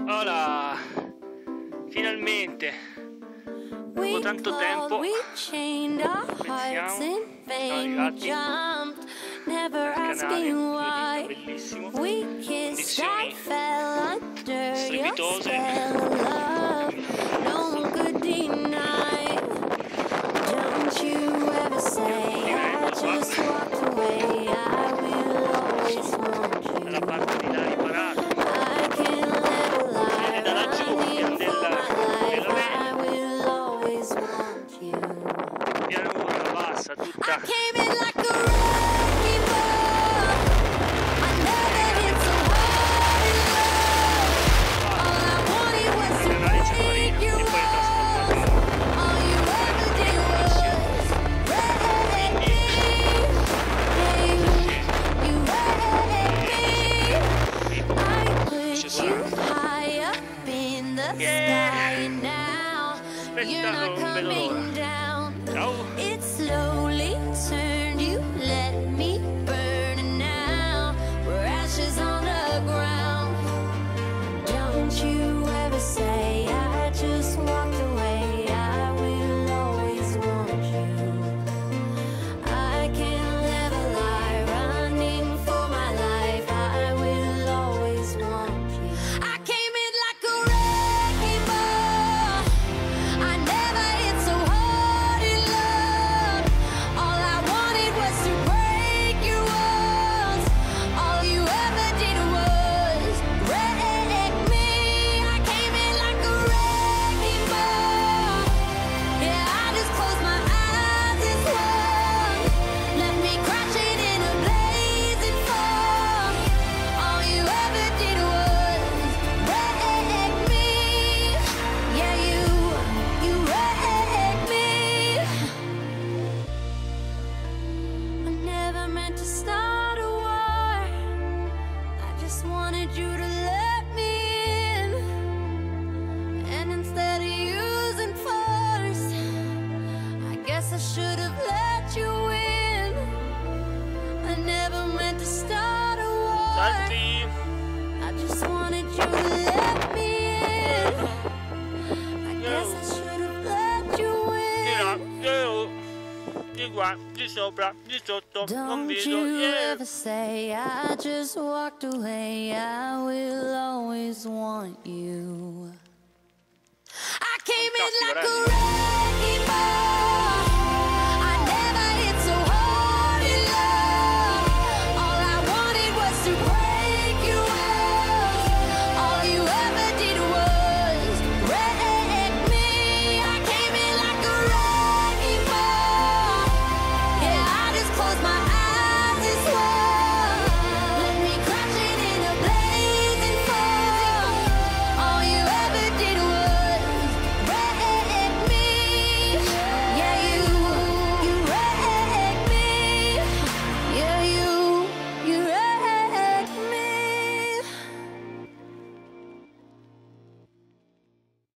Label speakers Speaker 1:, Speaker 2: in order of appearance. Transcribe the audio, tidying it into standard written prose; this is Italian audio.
Speaker 1: Ora, finalmente, dopo tanto tempo, siamo arrivati al canale, bellissimo, condizioni strepitose. Dalla parte di là riparata e da laggiù della pianura bassa tutta aspetta, non vedo l'ora. Ciao. Salti! Di qua, di sopra, di sotto, non vedo. I just walked away, I will always want you. I came in like a wrecking ball.